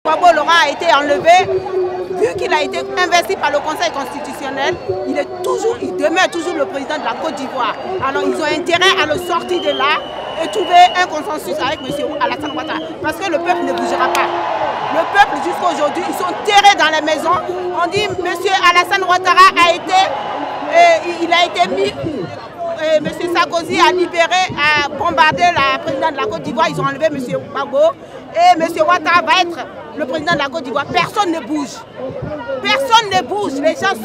Gbagbo Laurent a été enlevé, vu qu'il a été investi par le Conseil constitutionnel, il demeure toujours le président de la Côte d'Ivoire. Alors ils ont intérêt à le sortir de là et trouver un consensus avec M. Alassane Ouattara. Parce que le peuple ne bougera pas. Le peuple jusqu'à aujourd'hui, ils sont terrés dans les maisons. On dit M. Alassane Ouattara a été mis... M. Sarkozy a libéré, a bombardé la présidente de la Côte d'Ivoire, ils ont enlevé M. Gbagbo et M. Ouattara va être le président de la Côte d'Ivoire. Personne ne bouge. Personne ne bouge. Les gens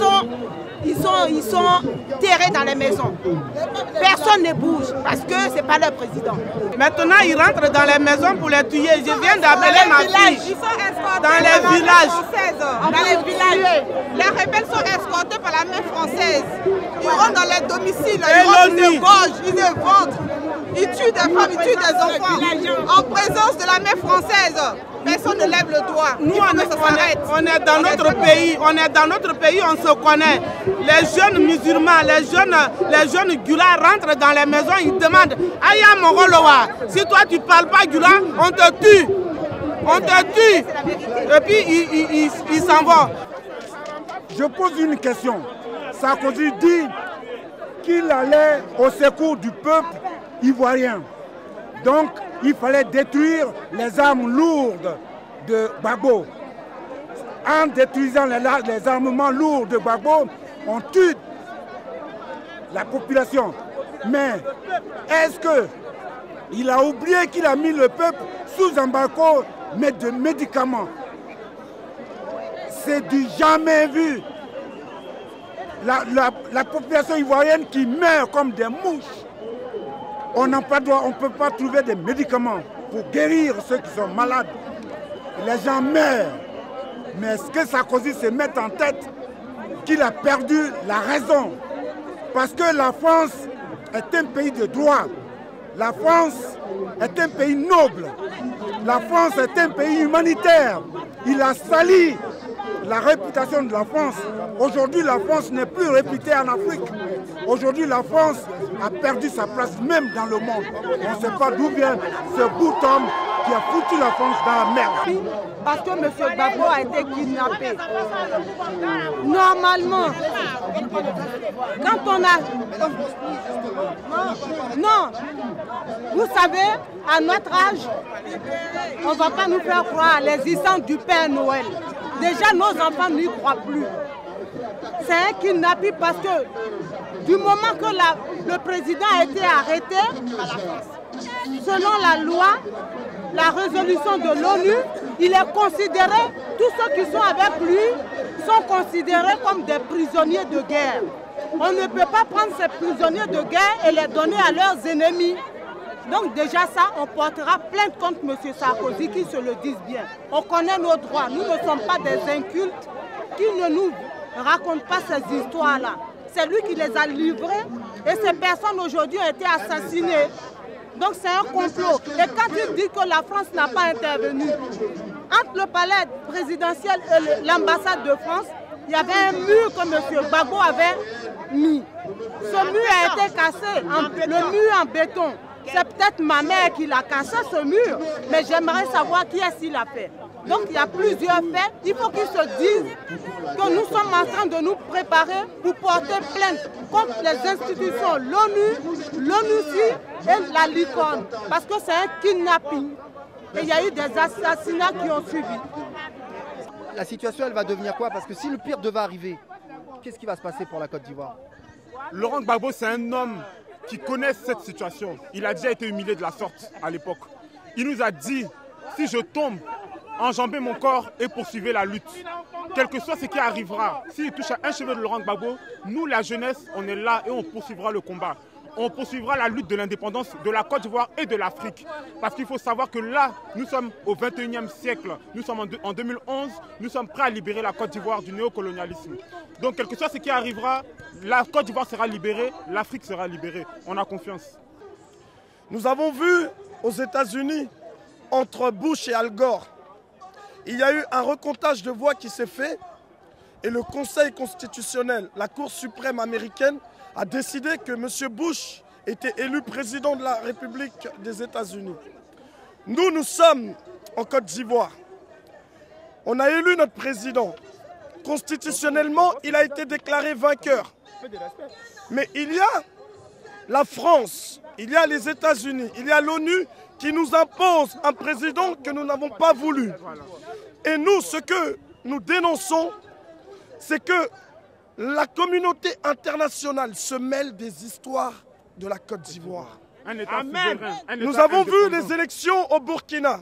sont terrés dans les maisons. Personne ne bouge parce que ce n'est pas leur président. Maintenant, ils rentrent dans les maisons pour les tuer. Je viens d'appeler ma fille. Ils sont escortés dans les villages. Dans les villages. Les rebelles sont escortés par l'armée française. Ils rentrent dans les domiciles, ils égorgent, ils éventrent, ils tuent des femmes, ils tuent des enfants. En présence de l'armée française, personne ne lève le doigt. Nous, on est dans notre pays, on se connaît. Les jeunes musulmans, les jeunes Gula rentrent dans les maisons, ils demandent Aya Mogolowa, si toi tu ne parles pas Gula, on te tue. On te tue. Et puis ils s'en vont. Je pose une question. Sarkozy dit qu'il allait au secours du peuple ivoirien. Donc, il fallait détruire les armes lourdes de Gbagbo. En détruisant les armements lourds de Gbagbo, on tue la population. Mais est-ce qu'il a oublié qu'il a mis le peuple sous embargo de médicaments? C'est du jamais vu. La population ivoirienne qui meurt comme des mouches. On ne peut pas trouver des médicaments pour guérir ceux qui sont malades. Les gens meurent. Mais est-ce que Sarkozy se met en tête qu'il a perdu la raison? Parce que la France est un pays de droit. La France est un pays noble. La France est un pays humanitaire. Il a sali la réputation de la France. Aujourd'hui, la France n'est plus réputée en Afrique. Aujourd'hui, la France a perdu sa place même dans le monde. On ne sait pas d'où vient ce bout d'homme qui a foutu la France dans la merde. Parce que M. Gbagbo a été kidnappé. Normalement, quand on a... Non, vous savez, à notre âge, on ne va pas nous faire croire à l'existence du Père Noël. Déjà, nos enfants n'y croient plus. C'est un kidnapping parce que du moment que le président a été arrêté, selon la loi, la résolution de l'ONU, il est considéré, tous ceux qui sont avec lui sont considérés comme des prisonniers de guerre. On ne peut pas prendre ces prisonniers de guerre et les donner à leurs ennemis. Donc déjà ça, on portera plainte contre M. Sarkozy, qui se le disent bien. On connaît nos droits, nous ne sommes pas des incultes qui ne nous racontent pas ces histoires-là. C'est lui qui les a livrés et ces personnes aujourd'hui ont été assassinées. Donc c'est un complot. Et quand il dit que la France n'a pas intervenu, entre le palais présidentiel et l'ambassade de France, il y avait un mur que M. Gbagbo avait mis. Ce mur a été cassé, le mur en béton. C'est peut-être ma mère qui l'a cassé, ce mur, mais j'aimerais savoir qui est-ce qui l'a fait. Donc il y a plusieurs faits. Il faut qu'ils se disent que nous sommes en train de nous préparer pour porter plainte contre les institutions, l'ONU et la licorne. Parce que c'est un kidnapping. Et il y a eu des assassinats qui ont suivi. La situation, elle va devenir quoi? Parce que si le pire devait arriver, qu'est-ce qui va se passer pour la Côte d'Ivoire? Laurent Gbagbo, c'est un homme qui connaît cette situation. Il a déjà été humilié de la sorte à l'époque. Il nous a dit, si je tombe, enjambez mon corps et poursuivez la lutte. Quel que soit ce qui arrivera, s'il touche à un cheveu de Laurent Gbagbo, nous, la jeunesse, on est là et on poursuivra le combat. On poursuivra la lutte de l'indépendance de la Côte d'Ivoire et de l'Afrique. Parce qu'il faut savoir que là, nous sommes au 21e siècle. Nous sommes en 2011, nous sommes prêts à libérer la Côte d'Ivoire du néocolonialisme. Donc, quel que soit ce qui arrivera, la Côte d'Ivoire sera libérée, l'Afrique sera libérée. On a confiance. Nous avons vu aux États-Unis, entre Bush et Al Gore, il y a eu un recomptage de voix qui s'est fait et le Conseil constitutionnel, la Cour suprême américaine, a décidé que M. Bush était élu président de la République des États-Unis. Nous sommes en Côte d'Ivoire. On a élu notre président. Constitutionnellement, il a été déclaré vainqueur. Mais il y a la France, il y a les États-Unis, il y a l'ONU qui nous impose un président que nous n'avons pas voulu. Et nous, ce que nous dénonçons, c'est que la communauté internationale se mêle des histoires de la Côte d'Ivoire. Nous avons vu les élections au Burkina.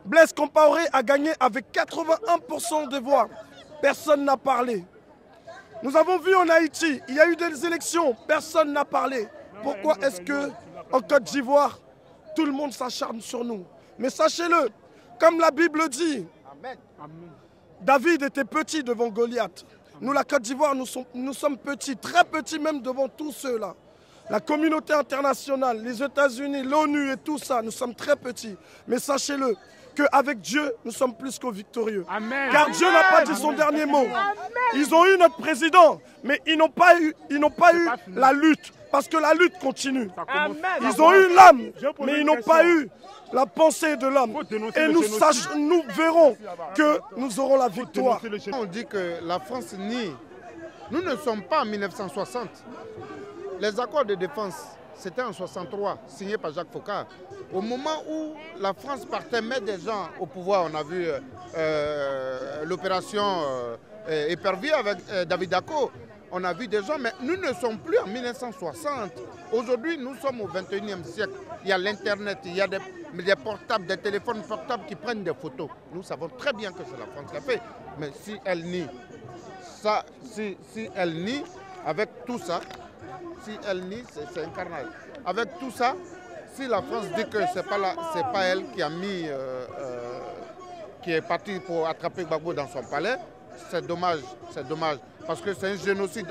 Blaise Compaoré a gagné avec 81% des voix. Personne n'a parlé. Nous avons vu en Haïti, il y a eu des élections, personne n'a parlé. Pourquoi est-ce qu'en Côte d'Ivoire, tout le monde s'acharne sur nous? Mais sachez-le, comme la Bible dit, David était petit devant Goliath. Nous, la Côte d'Ivoire, nous sommes petits, très petits même devant tous ceux-là. La communauté internationale, les États-Unis, l'ONU et tout ça, nous sommes très petits. Mais sachez-le, qu'avec Dieu, nous sommes plus qu'aux victorieux. Amen. Car Dieu n'a pas dit son dernier mot. Amen. Ils ont eu notre président, mais ils n'ont pas eu la lutte, parce que la lutte continue. Ils ont eu l'âme, mais ils n'ont pas eu la pensée de l'homme. Et nous verrons que nous aurons la victoire. On dit que la France nie. Nous ne sommes pas en 1960. Les accords de défense, c'était en 1963, signé par Jacques Foccart. Au moment où la France partait mettre des gens au pouvoir, on a vu l'opération Épervier avec David Dacko, on a vu des gens, mais nous ne sommes plus en 1960. Aujourd'hui, nous sommes au 21e siècle. Il y a l'Internet, il y a des portables, des téléphones portables qui prennent des photos. Nous savons très bien que c'est la France qui l'a fait. Mais si elle nie, si elle nie, avec tout ça, si elle nie, c'est un carnage. Avec tout ça, si la France dit que ce n'est pas elle qui a mis, qui est partie pour attraper Gbagbo dans son palais, c'est dommage, parce que c'est un génocide.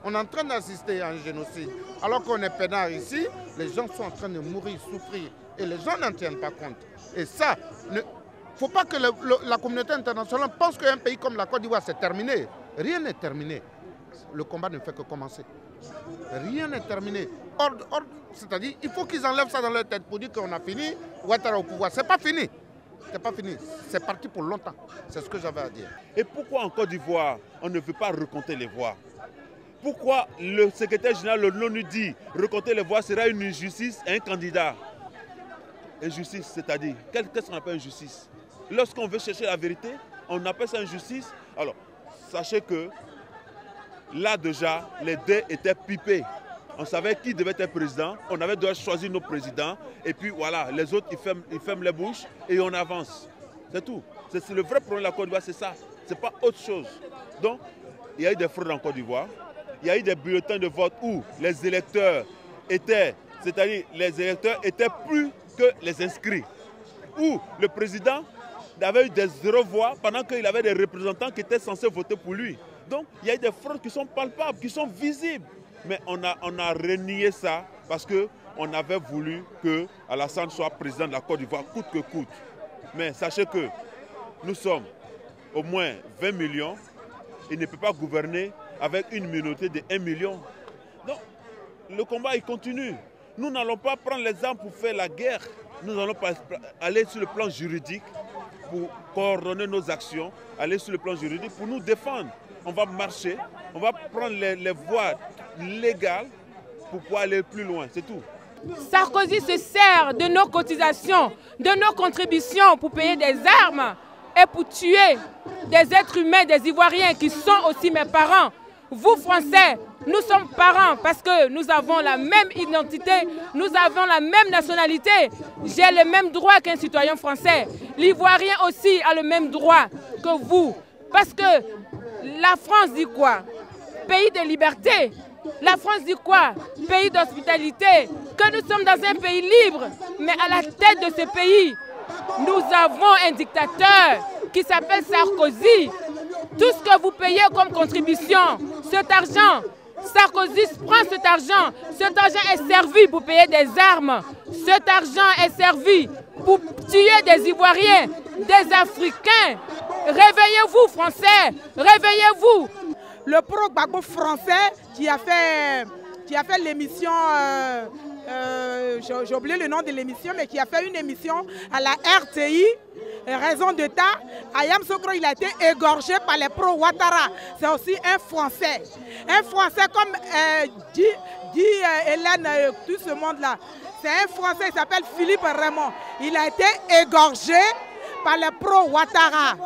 On est en train d'assister à un génocide. Alors qu'on est peinard ici, les gens sont en train de mourir, souffrir, et les gens n'en tiennent pas compte. Et ça, il ne faut pas que la communauté internationale pense qu'un pays comme la Côte d'Ivoire, c'est terminé. Rien n'est terminé. Le combat ne fait que commencer. Rien n'est terminé. C'est-à-dire, il faut qu'ils enlèvent ça dans leur tête pour dire qu'on a fini, Ouattara au pouvoir. C'est pas fini. C'est pas fini. C'est parti pour longtemps. C'est ce que j'avais à dire. Et pourquoi en Côte d'Ivoire, on ne veut pas recompter les voix? Pourquoi le secrétaire général de l'ONU dit recompter les voix sera une injustice à un candidat? Injustice, c'est-à-dire, qu'est-ce qu'on appelle injustice? Lorsqu'on veut chercher la vérité, on appelle ça injustice. Alors, sachez que là déjà, les dés étaient pipés. On savait qui devait être président, on avait déjà choisi nos présidents, et puis voilà, les autres, ils ferment les bouches et on avance. C'est tout. C'est le vrai problème de la Côte d'Ivoire, c'est ça. Ce n'est pas autre chose. Donc, il y a eu des fraudes en Côte d'Ivoire. Il y a eu des bulletins de vote où les électeurs étaient, c'est-à-dire les électeurs étaient plus que les inscrits. Où le président avait eu des 0 voix pendant qu'il avait des représentants qui étaient censés voter pour lui. Donc, il y a eu des fraudes qui sont palpables, qui sont visibles. Mais on a renié ça parce qu'on avait voulu que Alassane soit président de la Côte d'Ivoire, coûte que coûte. Mais sachez que nous sommes au moins 20 millions. Il ne peut pas gouverner avec une minorité de 1 million. Donc, le combat, il continue. Nous n'allons pas prendre les armes pour faire la guerre. Nous allons aller sur le plan juridique pour coordonner nos actions, aller sur le plan juridique pour nous défendre. On va marcher, on va prendre les voies légales pour pouvoir aller plus loin, c'est tout. Sarkozy se sert de nos cotisations, de nos contributions pour payer des armes et pour tuer des êtres humains, des Ivoiriens qui sont aussi mes parents. Vous, Français, nous sommes parents parce que nous avons la même identité, nous avons la même nationalité. J'ai le même droit qu'un citoyen français. L'Ivoirien aussi a le même droit que vous. Parce que la France dit quoi? Pays de liberté. La France dit quoi? Pays d'hospitalité. Que nous sommes dans un pays libre. Mais à la tête de ce pays, nous avons un dictateur qui s'appelle Sarkozy. Tout ce que vous payez comme contribution, cet argent, Sarkozy prend cet argent est servi pour payer des armes. Cet argent est servi pour tuer des Ivoiriens, des Africains. Réveillez-vous, Français, réveillez-vous. Le pro-Gbagbo français qui a fait l'émission j'ai oublié le nom de l'émission, mais qui a fait une émission à la RTI, Raison d'État. Ayam Sokro, il a été égorgé par les pro-Ouattara. C'est aussi un Français. Un Français comme dit Hélène, tout ce monde-là. C'est un Français, il s'appelle Philippe Raymond. Il a été égorgé par les pro-Ouattara.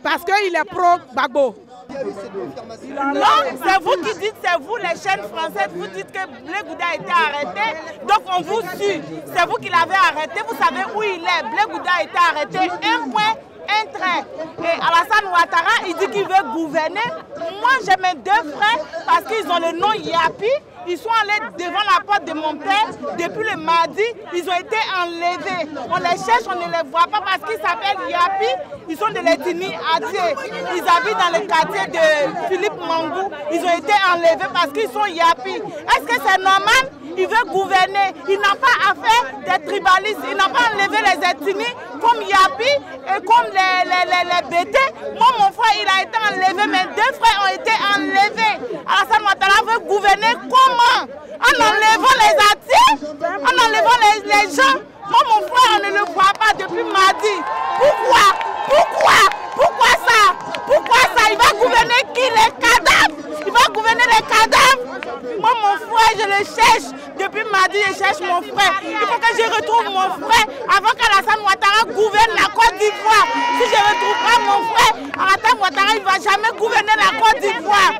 Parce qu'il est pro-Gbagbo. Non, c'est vous qui dites, c'est vous les chaînes françaises, vous dites que Blé Gouda a été arrêté, donc on vous suit. C'est vous qui l'avez arrêté, vous savez où il est. Blé Gouda a été arrêté, un point, un trait. Et Alassane Ouattara, il dit qu'il veut gouverner. Moi, j'ai mes deux frères parce qu'ils ont le nom Yapi. Ils sont allés devant la porte de mon père depuis le mardi. Ils ont été enlevés. On les cherche, on ne les voit pas parce qu'ils s'appellent Yapi. Ils sont de l'ethnie Adie. Ils habitent dans le quartier de Philippe Mangou. Ils ont été enlevés parce qu'ils sont Yapi. Est-ce que c'est normal? Il veut gouverner. Il n'a pas affaire des tribalistes. Il n'a pas enlevé les ethnies comme Yapi et comme les BT. Moi, mon frère, il a été enlevé. Mes deux frères ont été enlevés. Alassane Ouattara veut gouverner comment? En enlevant les Atiers, en enlevant les gens. Moi, mon frère, on ne le voit pas depuis mardi. Pourquoi ça? Pourquoi ça? Il va gouverner qui? Les cadavres? Il va gouverner les cadavres? Moi, mon frère, je le cherche. Depuis mardi, je cherche mon frère. Il faut que je retrouve mon frère avant qu'Alassane Ouattara gouverne la Côte d'Ivoire. Si je ne retrouve pas mon frère, Alassane Ouattara, il ne va jamais gouverner la Côte d'Ivoire.